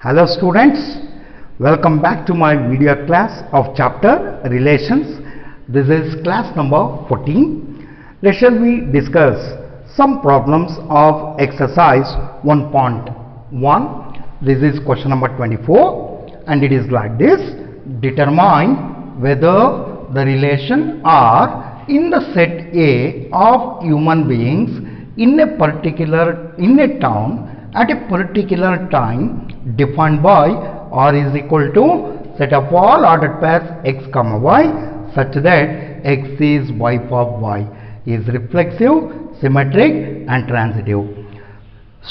Hello students, welcome back to my video class of chapter Relations. This is class number 14. Let shall we discuss some problems of exercise 1.1. This is question number 24 and it is like this. Determine whether the relation R in the set A of human beings in a town at a particular time defined by R is equal to set of all ordered pairs x comma y such that x is y of y is reflexive, symmetric and transitive.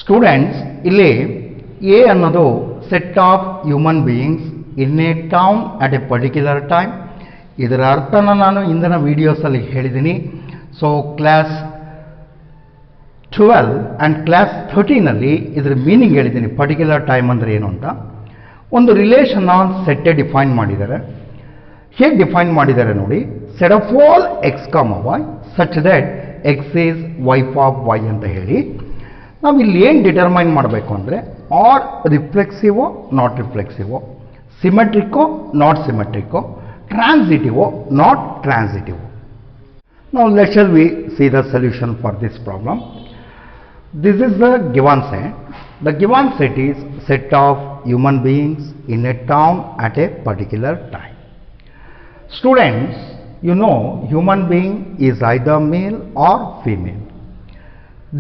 Students, ಇಲ್ಲಿ A ಅನ್ನೋದು set of human beings in a town at a particular time. ಇದರ ಅರ್ಥನ ನಾನು ಇಂದಿನ ವಿಡಿಯೋಸಲ್ಲಿ ಹೇಳಿದ್ದೀನಿ. So class 12 and class 13 ಅಲ್ಲಿ ಇದರ meaning ಹೇಳಿದ್ದೀನಿ. Particular time ಅಂದರೆ ಏನು ಅಂತ. ಒಂದು ರಿಲೇಷನ್ ಆನ್ ಸೆಟ್ ಡಿಫೈನ್ ಮಾಡಿದ್ದಾರೆ. ಹೇಗೆ ಡಿಫೈನ್ ಮಾಡಿದ್ದಾರೆ ನೋಡಿ. Set of all X comma Y such that X is Y of Y ಅಂತ ಹೇಳಿ ನಾವು ಇಲ್ಲಿ ಏನು ಡಿಟರ್ಮೈನ್ ಮಾಡಬೇಕು ಅಂದರೆ ಆರ್ ರಿಫ್ಲೆಕ್ಸಿವೋ ನಾಟ್ ರಿಫ್ಲೆಕ್ಸಿವೋ, ಸಿಮೆಟ್ರಿಕೋ ನಾಟ್ ಸಿಮೆಟ್ರಿಕೋ, transitive not transitive. Now let shall we see the solution for this problem. This is the given set. The given set is set of human beings in a town at a particular time. Students, you know human being is either male or female.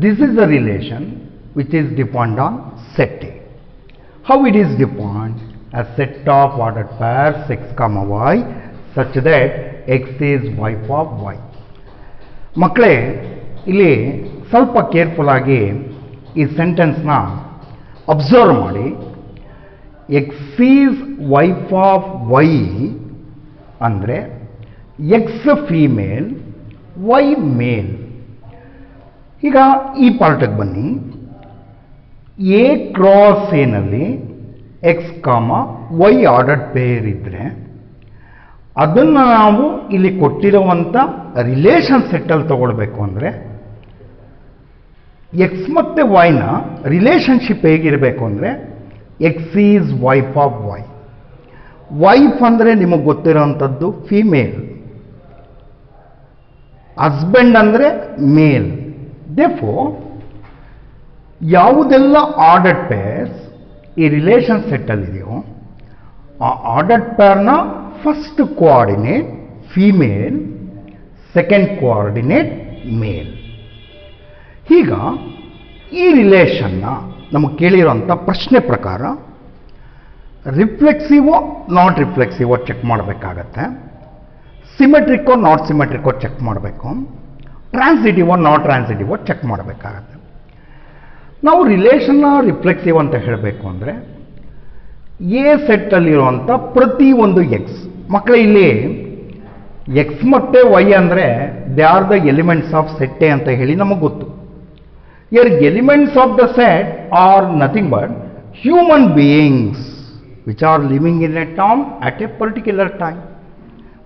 This is the relation which is defined on set A. How it is defined? A set of ordered pairs x comma y such that x is y of y. ಮಕ್ಕಳೇ, ಇಲ್ಲಿ ಸ್ವಲ್ಪ careful ಆಗಿ ಈ ಸೆಂಟೆನ್ಸ್ನ observe ಮಾಡಿ. X is Y of y ಅಂದರೆ x female, y male. ಈಗ ಈ ಪಾರ್ಟಿಗೆ ಬನ್ನಿ. ಎ ಕ್ರಾಸ್ ಎನಲ್ಲಿ x comma y ordered pair ಇದ್ದರೆ ಅದನ್ನು ನಾವು ಇಲ್ಲಿ ಕೊಟ್ಟಿರುವಂಥ ರಿಲೇಷನ್ ಸೆಟ್ಟಲ್ಲಿ ತಗೊಳ್ಬೇಕು ಅಂದರೆ ಎಕ್ಸ್ ಮತ್ತು ವೈನ ರಿಲೇಷನ್ಶಿಪ್ ಹೇಗಿರಬೇಕು ಅಂದರೆ X is wife of Y. Wife ಅಂದರೆ ನಿಮಗೆ ಗೊತ್ತಿರೋವಂಥದ್ದು ಫೀಮೇಲ್, ಹಸ್ಬೆಂಡ್ ಅಂದರೆ ಮೇಲ್. ದೇರ್ಫೋರ್ ಯಾವುದೆಲ್ಲ ಆರ್ಡರ್ಡ್ ಪೇರ್ಸ್ ಈ ರಿಲೇಷನ್ ಸೆಟ್ಟಲ್ಲಿದೆಯೋ ಆ ಆರ್ಡರ್ಡ್ ಪೇರ್ನ first coordinate female, second coordinate male. ಈಗ ಈ ರಿಲೇಷನ್ನ ನಮಗೆ ಕೇಳಿರೋಂಥ ಪ್ರಶ್ನೆ ಪ್ರಕಾರ ರಿಫ್ಲೆಕ್ಸಿವೋ ನಾಟ್ ರಿಫ್ಲೆಕ್ಸಿವೋ ಚೆಕ್ ಮಾಡಬೇಕಾಗತ್ತೆ, ಸಿಮೆಟ್ರಿಕೋ ನಾಟ್ ಸಿಮೆಟ್ರಿಕೋ ಚೆಕ್ ಮಾಡಬೇಕು, ಟ್ರಾನ್ಸಿಟಿವೋ ನಾಟ್ ಟ್ರಾನ್ಸಿಟಿವೋ ಚೆಕ್ ಮಾಡಬೇಕಾಗತ್ತೆ. ನಾವು ರಿಲೇಷನ್ನ ರಿಫ್ಲೆಕ್ಸಿವ್ ಅಂತ ಹೇಳಬೇಕು ಅಂದರೆ ಎ ಸೆಟ್ಟಲ್ಲಿರುವಂಥ ಪ್ರತಿಯೊಂದು ಎಕ್ಸ್. ಮಕ್ಕಳೇ, ಇಲ್ಲಿ ಎಕ್ಸ್ ಮತ್ತು ವೈ ಅಂದರೆ they are the elements of set A ಅಂತ ಹೇಳಿ ನಮಗೆ ಗೊತ್ತು. Here elements of the set are nothing but human beings which are living in a town at a particular time.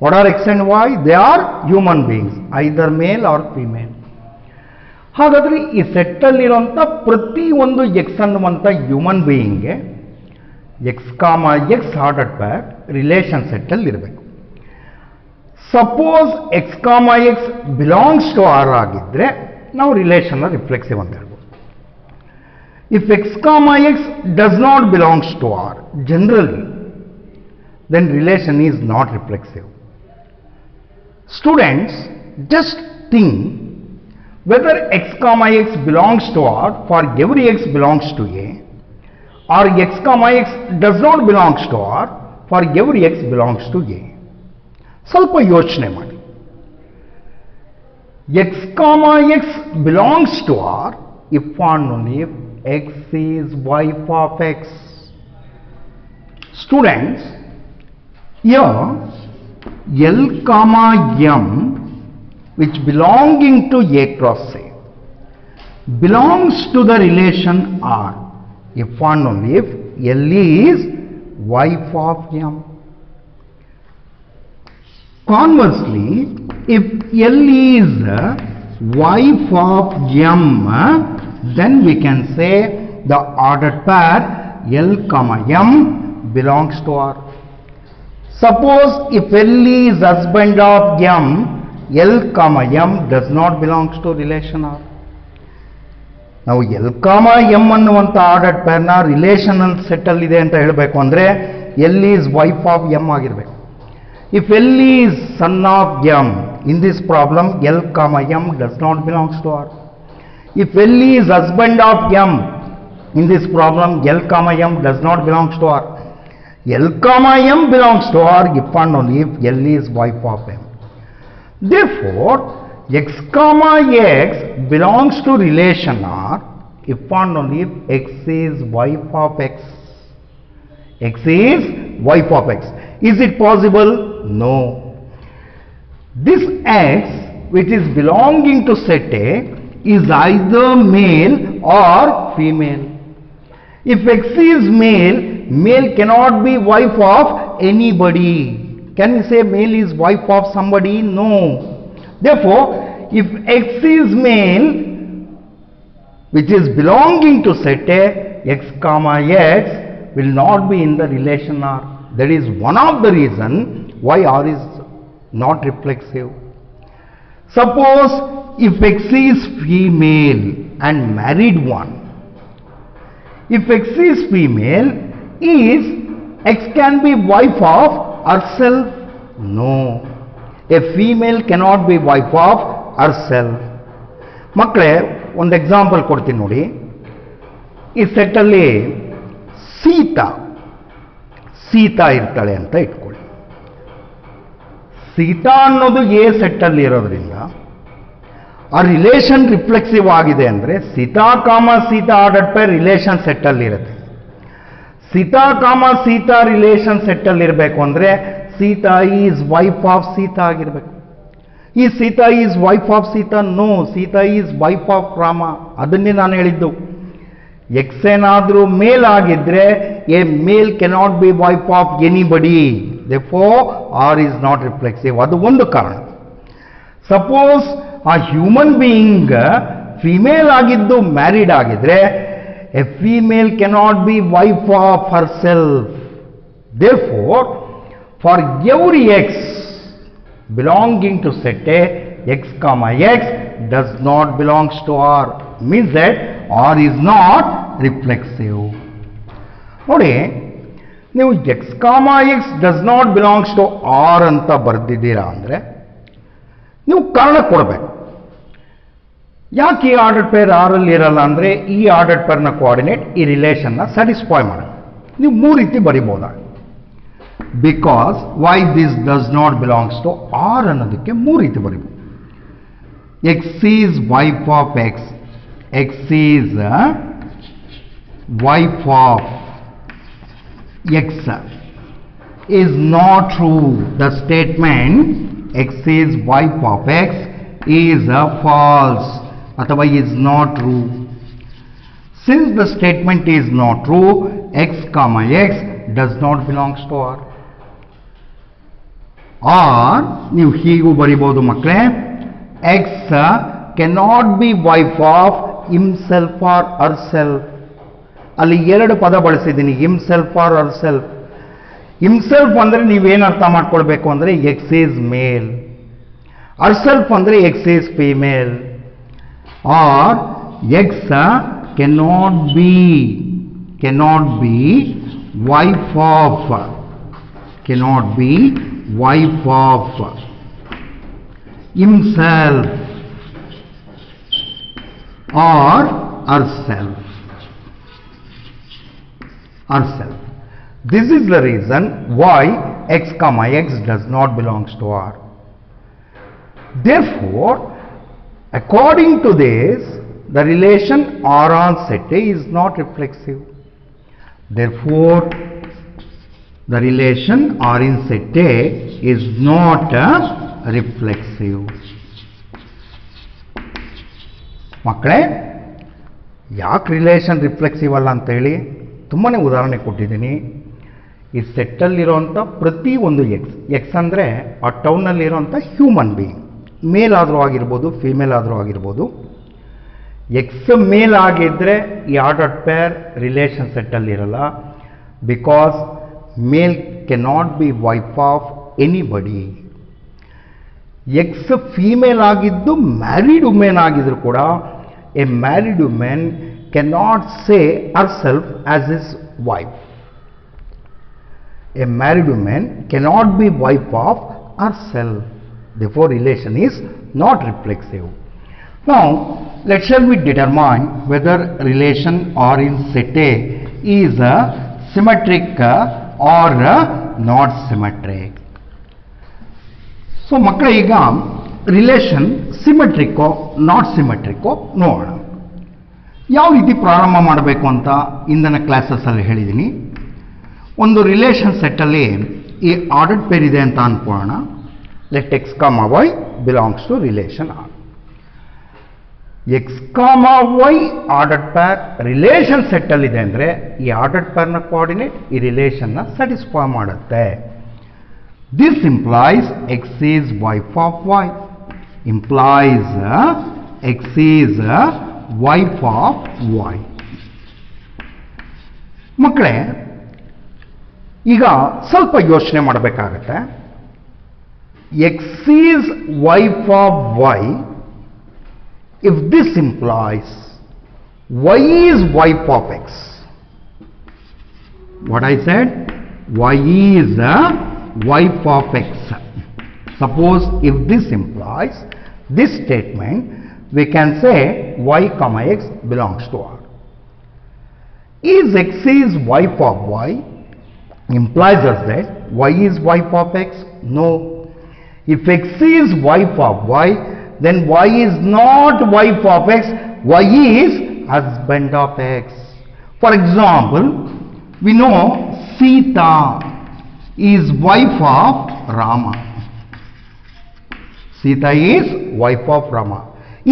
What are X and Y? They are human beings, either male or female. ಹಾಗಾದರೆ ಈ ಸೆಟ್ಟಲ್ಲಿರುವಂಥ ಪ್ರತಿಯೊಂದು X ಅನ್ನುವಂಥ human ಬೀಯಿಂಗ್ಗೆ X comma X ordered pair relation ಸೆಟ್ಟಲ್ಲಿ ಇರಬೇಕು. Suppose X comma X belongs to R ಆಗಿದ್ದರೆ ನಾವು ರಿಲೇಷನ್ನ ರಿಫ್ಲೆಕ್ಸಿವ್ ಅಂತ ಹೇಳ್ಬೋದು. If x comma x does not belongs to R generally then relation is not reflexive. Students, just think whether x comma x belongs to R for every x belongs to A, or x comma x does not belongs to R for every x belongs to A. ಸ್ವಲ್ಪ ಯೋಚನೆ ಮಾಡಿ. x comma x belongs to R if and only if x is wife of x. Students, here L comma M which belonging to A cross A belongs to the relation R if and only if L is wife of M. Conversely, if L is wife of M, then we can say the ordered pair L comma M belongs to R. Suppose if L is husband of M, L comma M does not belongs to relation R. ನಾವು L comma M ಅನ್ನುವಂಥ ordered ಪೇರ್ನ relational ಸೆಟ್ಟಲ್ಲಿ ಇದೆ ಅಂತ ಹೇಳಬೇಕು ಅಂದರೆ L is wife of M ಆಗಿರಬೇಕು. If L is son of M, in this problem L comma M does not belongs to R. If L is husband of M, in this problem L comma M does not belongs to R. L comma M belongs to R if and only if L is wife of M. Therefore, X comma X belongs to relation R if and only if X is wife of X. X is wife of X. Is it possible? No. This X which is belonging to set A is either male or female. If X is male, male cannot be wife of anybody. Can we say male is wife of somebody? No. Therefore, if X is male, which is belonging to set A, X comma X will not be in the relation R. That is one of the reason why R is not reflexive. Suppose if X is female and married one, if X is female, is X can be wife of herself? No. A female cannot be wife of herself. ಮಕ್ಕಳೇ ಒಂದು example ಕೊಡ್ತೀನಿ ನೋಡಿ. ಈ ಸೆಟ್ಟಲ್ಲಿ ಸೀತಾ ಇರ್ತಾಳೆ ಅಂತ ಇಟ್ಕೊಳ್ಳಿ. ಸೀತಾ ಅನ್ನೋದು A ಸೆಟ್ಟಲ್ಲಿ ಇರೋದ್ರಿಂದ ಆ ರಿಲೇಷನ್ ರಿಫ್ಲೆಕ್ಸಿವ್ ಆಗಿದೆ ಅಂದರೆ Sita comma Sita ordered pair relation ಸೆಟ್ಟಲ್ಲಿ ಇರುತ್ತೆ. ಸೀತಾ ಕಾಮ ಸೀತಾ ರಿಲೇಷನ್ ಸೆಟ್ಟಲ್ಲಿ ಇರಬೇಕು ಅಂದರೆ Sita is wife of Sita ಆಗಿರಬೇಕು. ಈ Sita is wife of Sita? No, Sita is wife of Rama. ಅದನ್ನೇ ನಾನು ಹೇಳಿದ್ದು. ಎಕ್ಸ್ ಏನಾದರೂ ಮೇಲ್ ಆಗಿದ್ರೆ a male cannot be wife of anybody. therefore R is not reflexive. ಅದು ಒಂದು ಕಾರಣ. ಸಪೋಸ್ ಆ ಹ್ಯೂಮನ್ ಬೀಯಿಂಗ್ ಫಿಮೇಲ್ ಆಗಿದ್ದು ಮ್ಯಾರಿಡ್ ಆಗಿದ್ರೆ A female cannot be wife of her self. therefore for every X belonging to set A, X comma X does not belongs to R. Means that R is not reflexive. ನೋಡಿ, ನೀವು X comma X does not belongs to R ಅಂತ ಬರೆದಿದ್ದೀರಾ ಅಂದರೆ ನೀವು ಕಾರಣ ಕೊಡಬೇಕು. ಯಾಕೆ ಈ ordered peer R ಅಲ್ಲಿ ಇರಲ್ಲ ಅಂದರೆ ಈ ಆರ್ಡರ್ಡ್ ಪೇರ್ನ ಕೋಆರ್ಡಿನೇಟ್ ಈ ರಿಲೇಷನ್ನ ಸ್ಯಾಟಿಸ್ಫೈ ಮಾಡಿ ನೀವು ಮೂರು ರೀತಿ ಬರಿಬೋದಾಗ. Because Y this does not belongs to R ಅನ್ನೋದಕ್ಕೆ ಮೂರು ರೀತಿ ಬರೀಬೋದು. X is wife of X, X is wife of X is not true. The statement X is wife of X is false ಅಥವಾ is not true. Since the statement is not true, X comma X does not belongs to R. Or ನೀವು ಹೀಗೂ ಬರಿಬಹುದು ಮಕ್ಕಳೇ, X cannot be wife of himself or herself. ಅಲ್ಲಿ ಎರಡು ಪದ ಬಳಸಿದ್ದೀನಿ, himself or herself. Himself ಅಂದರೆ ನೀವೇನು ಅರ್ಥ ಮಾಡ್ಕೊಳ್ಬೇಕು ಅಂದರೆ ಎಕ್ಸ್ ಈಸ್ ಮೇಲ್, ಹರ್ಸೆಲ್ಫ್ ಅಂದರೆ X is female. Or x cannot be wife of himself or herself. This is the reason why X comma X does not belongs to R. Therefore, according to this, the relation R on set A is not reflexive. Therefore, the relation R in set A is not reflexive. ಮಕ್ಕಳೇ, ಯಾಕೆ relation reflexive ಅಲ್ಲ ಅಂತೇಳಿ ತುಂಬಾ ಉದಾಹರಣೆ ಕೊಟ್ಟಿದ್ದೀನಿ. ಈ ಸೆಟ್ಟಲ್ಲಿರೋಂಥ ಪ್ರತಿ ಒಂದು ಎಕ್ಸ್ ಅಂದರೆ ಆ ಟೌನ್ನಲ್ಲಿರೋಂಥ ಹ್ಯೂಮನ್ ಬೀಯಿಂಗ್, ಮೇಲ್ ಆದರೂ ಆಗಿರ್ಬೋದು, ಫೀಮೇಲ್ ಆದರೂ ಆಗಿರ್ಬೋದು. ಎಕ್ಸ್ ಮೇಲ್ ಆಗಿದ್ದರೆ ಈ ಆರ್ಡರ್ಡ್ ಪೇರ್ ರಿಲೇಷನ್ ಸೆಟ್ಟಲ್ಲಿ ಇರಲ್ಲ, because male cannot be wife of anybody. X female ಆಗಿದ್ದು ಮ್ಯಾರಿಡ್ ವುಮೆನ್ ಆಗಿದ್ರು ಕೂಡ a married women cannot say herself as his wife. A married woman cannot be wife of herself. Therefore, relation is not reflexive. Now, shall we determine whether relation or in set A is symmetric or not symmetric. So, ಮಕ್ಕಳೇ ಈಗ relation ಸಿಮೆಟ್ರಿಕ್ಕೋ not ಸಿಮೆಟ್ರಿಕ್ಕೋ ನೋಡೋಣ. ಯಾವ ರೀತಿ ಪ್ರಾರಂಭ ಮಾಡಬೇಕು ಅಂತ ಇಂದಿನ ಕ್ಲಾಸಸ್ಸಲ್ಲಿ ಹೇಳಿದ್ದೀನಿ. ಒಂದು ರಿಲೇಷನ್ ಸೆಟ್ಟಲ್ಲಿ ಈ ಆರ್ಡರ್ಡ್ ಪೇರ್ ಇದೆ ಅಂತ ಅನ್ಕೊಳ್ಳೋಣ. Let X comma Y belongs to relation R. X comma Y ordered pair relation ಸೆಟ್ಟಲ್ಲಿ ಇದೆ ಅಂದರೆ ಈ ಆರ್ಡರ್ಡ್ ಪೇರ್ನ ಕೋಆರ್ಡಿನೇಟ್ ಈ ರಿಲೇಷನ್ನ ಸ್ಯಾಟಿಸ್ಫೈ ಮಾಡುತ್ತೆ. This implies X is wife of Y. Implies X is wife of Y. ಮಕ್ಕಳೇ, ಈಗ ಸ್ವಲ್ಪ ಯೋಚನೆ ಮಾಡಬೇಕಾಗತ್ತೆ. X is wife of Y, if this implies Y is wife of X. What I said? Y is wife of X. Suppose if this implies this statement, we can say y comma x belongs to R. Is x is wife of y implies us that y is wife of x? No. If x is wife of y, then y is not wife of x, y is husband of x. For example, we know Sita is wife of Rama. Sita is wife of Rama.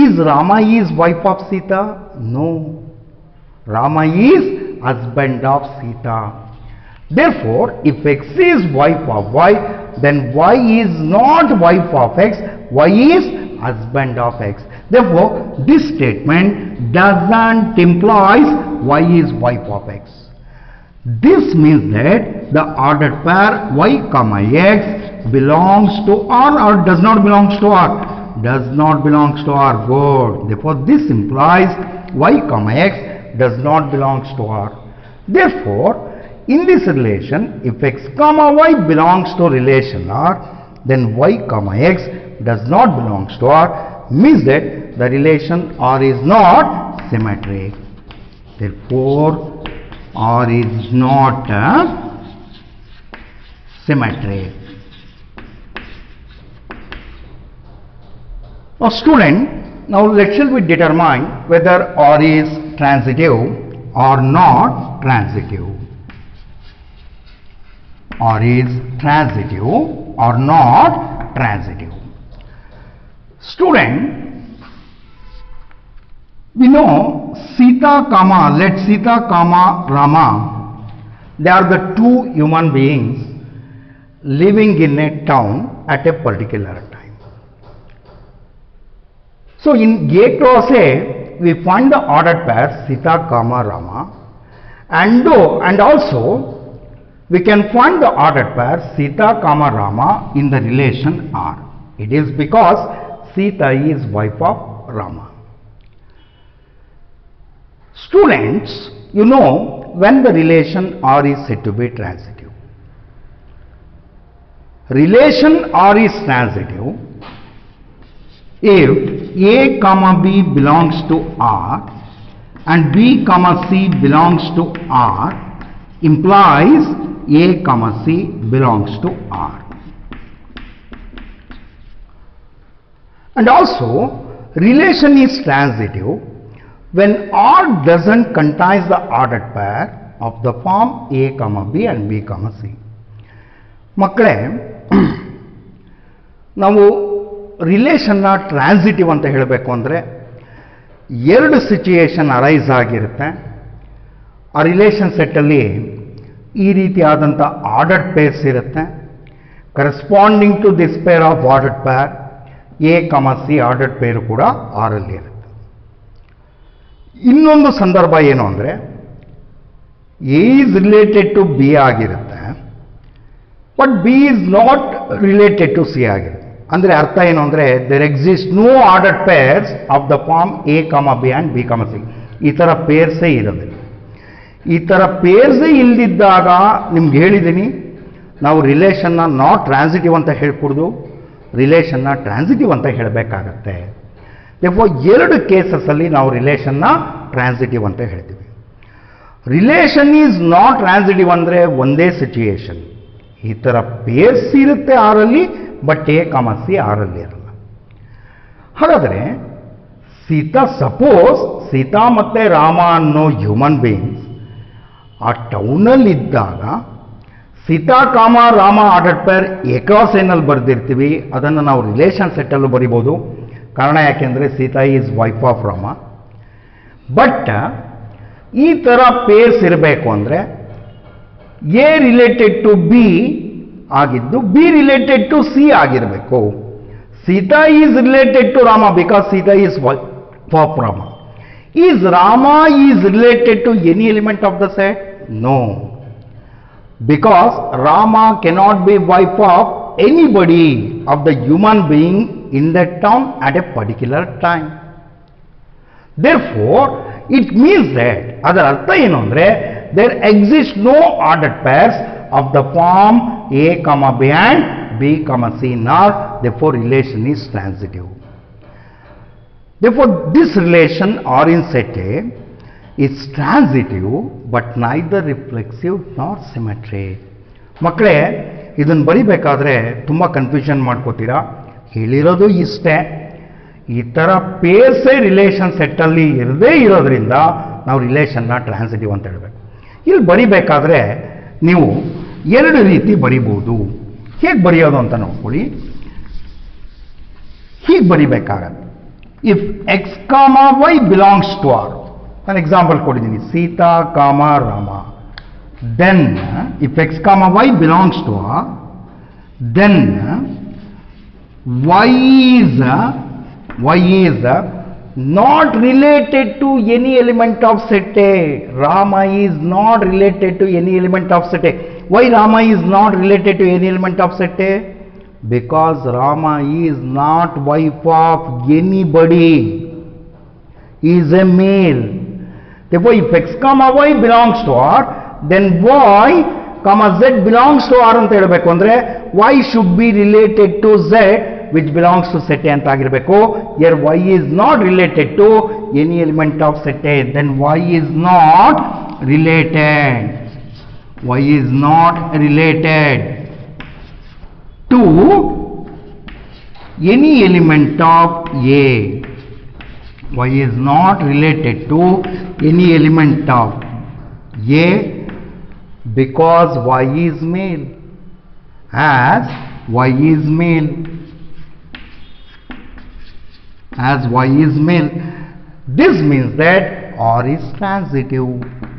Is Rama is wife of Sita? No. Rama is husband of Sita. Therefore, if x is wife of y, then y is not wife of x, y is husband of x. Therefore, this statement doesn't imply y is wife of x. This means that the ordered pair y comma x belongs to R or does not belong to R. Does not belong to R. Good. Therefore, this implies y comma x does not belong to R. Therefore, in this relation, if x comma y belongs to relation R, then y comma x does not belong to R, means that the relation R is not symmetric. Therefore, R is not symmetric. Now, student, now shall we determine whether R is transitive or not transitive. R is transitive or not transitive. Student, we know Sita comma, let Sita comma Rama, they are the two human beings living in a town at a particular time. So, in A cross A, we find the ordered pair Sita comma Rama, and also we can find the ordered pair Sita comma Rama in the relation R. It is because Sita is wife of Rama. Students, you know when the relation R is said to be transitive. Relation R is transitive if A comma B belongs to R and B comma C belongs to R, implies A comma C belongs to R. And also, relation is transitive when R doesn't contain the ordered pair of the form A comma B and B comma C. ಮಕ್ಕಳೇ, ನಾವು ರಿಲೇಷನ್ನ transitive ಅಂತ ಹೇಳಬೇಕು ಅಂದರೆ ಎರಡು situation arise ಆಗಿರುತ್ತೆ. ಆ relation ಸೆಟ್ಟಲ್ಲಿ ಈ ರೀತಿಯಾದಂಥ ಆರ್ಡರ್ಡ್ ಪೇರ್ಸ್ ಇರುತ್ತೆ. Corresponding to this pair of ordered pair A comma C ordered pair ಕೂಡ ಆರಲ್ಲಿ ಇರುತ್ತೆ. ಇನ್ನೊಂದು ಸಂದರ್ಭ ಏನು ಅಂದರೆ A is related to B ಆಗಿರುತ್ತೆ, but B is not related to C ಆಗಿರುತ್ತೆ. ಅಂದರೆ ಅರ್ಥ ಏನು ಅಂದರೆ there exist no ordered pairs of the form A comma B and B comma C. ಈ ಥರ ಪೇರ್ಸೇ ಇರೋದಿಲ್ಲ. ಈ ಥರ ಪೇರ್ಸೇ ಇಲ್ಲದಿದ್ದಾಗ ನಿಮ್ಗೆ ಹೇಳಿದ್ದೀನಿ, ನಾವು ರಿಲೇಷನ್ನ ನಾಟ್ ಟ್ರಾನ್ಸಿಟಿವ್ ಅಂತ ಹೇಳ್ಕೊಡ್ದು, ರಿಲೇಷನ್ನ ಟ್ರಾನ್ಸಿಟಿವ್ ಅಂತ ಹೇಳಬೇಕಾಗತ್ತೆ. ಎರಡು ಕೇಸಸ್ಸಲ್ಲಿ ನಾವು ರಿಲೇಷನ್ನ ಟ್ರಾನ್ಸಿಟಿವ್ ಅಂತ ಹೇಳ್ತೀವಿ. ರಿಲೇಷನ್ ಈಸ್ ನಾಟ್ ಟ್ರಾನ್ಸಿಟಿವ್ ಅಂದರೆ ಒಂದೇ ಸಿಚುಯೇಷನ್, ಈ ಥರ ಪೇರ್ಸ್ ಇರುತ್ತೆ ಆರಲ್ಲಿ, ಬಟ್ ಎ ಕಾಮ ಸಿ ಆರಲ್ಲಿ ಇರಲ್ಲ. ಹಾಗಾದರೆ ಸಪೋಸ್ ಸೀತಾ ಮತ್ತು ರಾಮ ಅನ್ನೋ ಹ್ಯೂಮನ್ ಬೀಯಿಂಗ್ಸ್ ಆ ಟೌನಲ್ಲಿದ್ದಾಗ Sita comma Rama ordered peer across ಏನಲ್ಲಿ ಬರೆದಿರ್ತೀವಿ, ಅದನ್ನು ನಾವು ರಿಲೇಷನ್ ಸೆಟ್ಟಲ್ಲೂ ಬರಿಬೋದು. ಕಾರಣ ಯಾಕೆಂದರೆ Sita is wife of Rama. But ಈ ಥರ ಪೇರ್ಸ್ ಇರಬೇಕು ಅಂದರೆ ಎ ರಿಲೇಟೆಡ್ ಟು ಬಿ ಆಗಿದ್ದು ಬಿ ರಿಲೇಟೆಡ್ ಟು ಸಿ ಆಗಿರಬೇಕು. Sita is related to Rama because Sita is wife of Rama. Is Rama is related to any element of the set? No, because Rama cannot be wife of anybody of the human being in that town at a particular time. Therefore, it means that ಅದರ ಅರ್ಥ ಏನು ಅಂದರೆ there exists no ordered pairs of the form A, B and B, C, nor therefore relation is transitive. Therefore, this relation or in set A is transitive but neither reflexive nor symmetric. ಮಕ್ಕಳೇ, ಇದನ್ನು ಬರಿಬೇಕಾದ್ರೆ ತುಂಬ confusion ಮಾಡ್ಕೋತೀರಾ. ಹೇಳಿರೋದು ಇಷ್ಟೇ, ಈ ಥರ ಪೇರ್ಸೇ relation ಸೆಟ್ಟಲ್ಲಿ ಇರದೇ ಇರೋದ್ರಿಂದ ನಾವು ರಿಲೇಷನ್ನ ಟ್ರಾನ್ಸಿಟಿವ್ ಅಂತ ಹೇಳಬೇಕು. ಇಲ್ಲಿ ಬರಿಬೇಕಾದ್ರೆ ನೀವು ಎರಡು ರೀತಿ ಬರಿಬೋದು. ಹೇಗೆ ಬರೆಯೋದು ಅಂತ ನೋಡ್ಕೊಳ್ಳಿ. ಹೀಗೆ ಬರಿಬೇಕಾಗತ್ತೆ. If x comma y belongs to R, ನಾನು ಎಕ್ಸಾಂಪಲ್ ಕೊಟ್ಟಿದ್ದೀನಿ, Sita comma Rama. Then if x comma y belongs to R, then y is not related to any element of set A. Rama is not related to any element of set A. Why Rama is not related to any element of set A? Because Rama is not wife of anybody. He is a male. Therefore, if X comma Y belongs to R, then Y comma Z belongs to R ಅಂತ ಹೇಳಬೇಕು. ಅಂದರೆ Y should be related to Z which belongs to set A ಅಂತ ಆಗಿರಬೇಕು. Here Y is not related to any element of set A. Then Y is not related. Y is not related to any element of A. Y is not related to any element of A because Y is male. As Y is male. As Y is male. This means that R is transitive.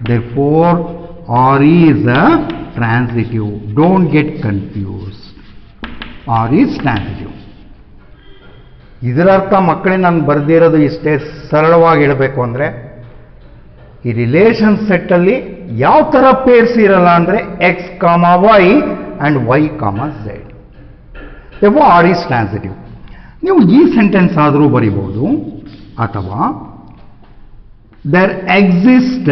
Therefore, R is a transitive. Don't get confused. R is transitive. ಇದರರ್ಥ ಮಕ್ಕಳೇ ನಾನು ಬರೆದಿರೋದು ಇಷ್ಟೇ. ಸರಳವಾಗಿ ಹೇಳಬೇಕು ಅಂದರೆ ಈ relation ಸೆಟ್ಟಲ್ಲಿ ಯಾವ ಥರ ಪೇರ್ಸ್ ಇರಲ್ಲ ಅಂದರೆ x comma y and y comma z. Therefore, R is transitive. ನೀವು ಈ ಸೆಂಟೆನ್ಸ್ ಆದರೂ ಬರಿಬೋದು, ಅಥವಾ there exist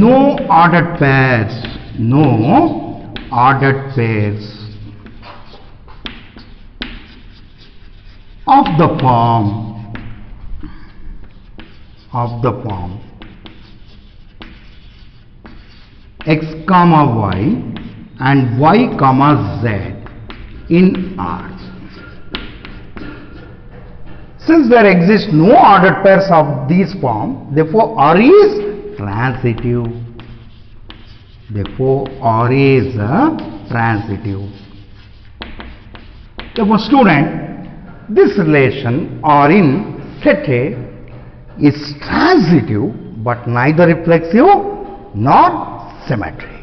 no ordered pairs of the form x comma y and y comma z in R. Since there exist no ordered pairs of these form, therefore R is transitive. Therefore R is transitive. Therefore, student, this relation R in set A is transitive but neither reflexive nor symmetric.